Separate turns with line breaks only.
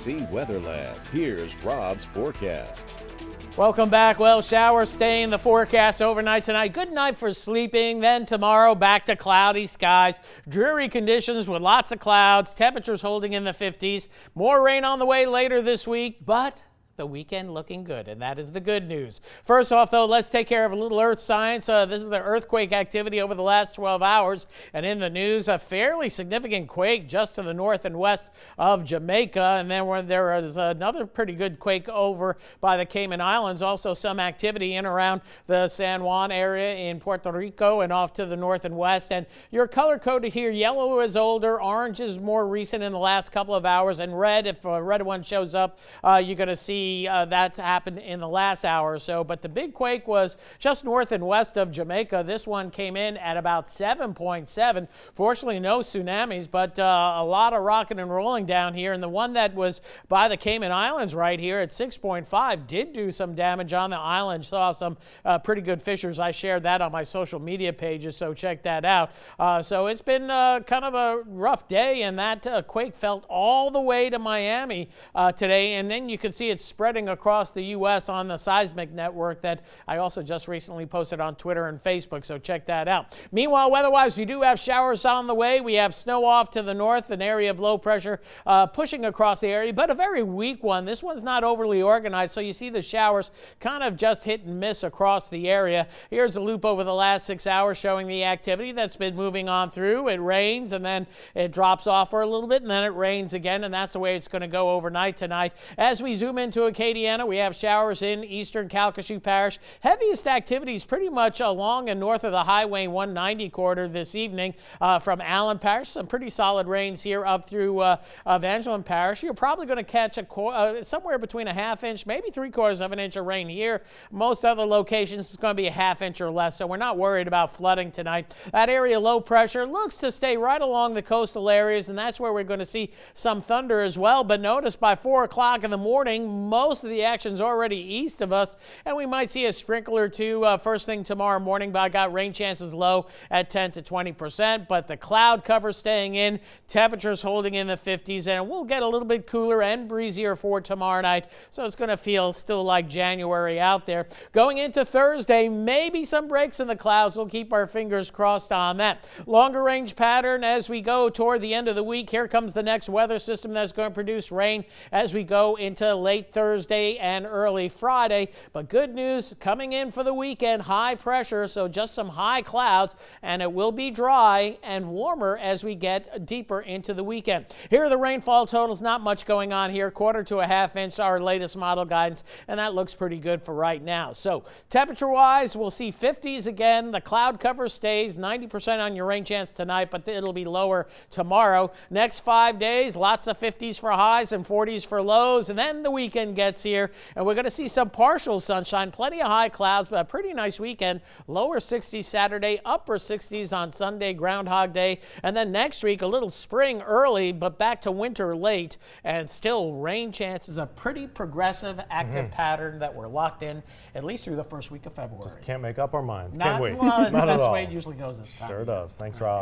KC Weather Lab. Here's Rob's forecast.
Welcome back. Well, showers stay in the forecast overnight tonight. Good night for sleeping. Then tomorrow back to cloudy skies. Dreary conditions with lots of clouds. Temperatures holding in the 50s. More rain on the way later this week, but the weekend looking good, and that is the good news. First off, though, let's take care of a little earth science. This is the earthquake activity over the last 12 hours, and in the news, a fairly significant quake just to the north and west of Jamaica, and then there is another pretty good quake over by the Cayman Islands. Also some activity in around the San Juan area in Puerto Rico and off to the north and west. And your color coded here, yellow is older, orange is more recent in the last couple of hours, and red, if a red one shows up, you're going to see that's happened in the last hour or so. But the big quake was just north and west of Jamaica. This one came in at about 7.7. Fortunately, no tsunamis, but a lot of rocking and rolling down here. And the one that was by the Cayman Islands right here at 6.5 did do some damage on the island. Saw some pretty good fissures. I shared that on my social media pages, so check that out. So it's been kind of a rough day, and that quake felt all the way to Miami today. And then you can see it's spreading across the U.S. on the seismic network that I also just recently posted on Twitter and Facebook, so check that out. Meanwhile, weather-wise, we do have showers on the way. We have snow off to the north, an area of low pressure pushing across the area, but a very weak one. This one's not overly organized, so you see the showers kind of just hit and miss across the area. Here's a loop over the last 6 hours showing the activity that's been moving on through. It rains, and then it drops off for a little bit, and then it rains again, and that's the way it's going to go overnight tonight. As we zoom into Acadiana, we have showers in eastern Calcasieu Parish. Heaviest activities pretty much along and north of the Highway 190 corridor this evening from Allen Parish. Some pretty solid rains here up through Evangeline Parish. You're probably going to catch somewhere between a ½ inch, maybe 3/4 of an inch of rain here. Most other locations, it's going to be a ½ inch or less, so we're not worried about flooding tonight. That area low pressure looks to stay right along the coastal areas, and that's where we're going to see some thunder as well. But notice by 4 o'clock in the morning, most of the action's already east of us, and we might see a sprinkle or two first thing tomorrow morning, but I got rain chances low at 10 to 20%, but the cloud cover staying in, temperatures holding in the 50s, and we'll get a little bit cooler and breezier for tomorrow night, so it's going to feel still like January out there. Going into Thursday, maybe some breaks in the clouds. We'll keep our fingers crossed on that. Longer range pattern as we go toward the end of the week. Here comes the next weather system that's going to produce rain as we go into late Thursday and early Friday. But good news coming in for the weekend, high pressure, so just some high clouds, and it will be dry and warmer as we get deeper into the weekend. Here are the rainfall totals. Not much going on here. 1/4 to a ½ inch, our latest model guidance, and that looks pretty good for right now. So temperature wise, we'll see 50s again. The cloud cover stays 90% on your rain chance tonight, but it'll be lower tomorrow. Next 5 days, lots of 50s for highs and 40s for lows, and then the weekend gets here, and we're going to see some partial sunshine, plenty of high clouds, but a pretty nice weekend. Lower 60s Saturday, upper 60s on Sunday, Groundhog Day, and then next week a little spring early, but back to winter late, and still rain chances. A pretty progressive, active pattern that we're locked in at least through the first week of February.
Just can't make up our minds. Can't wait.
Well, that's the way it usually goes this time.
Sure does. Thanks, Rob.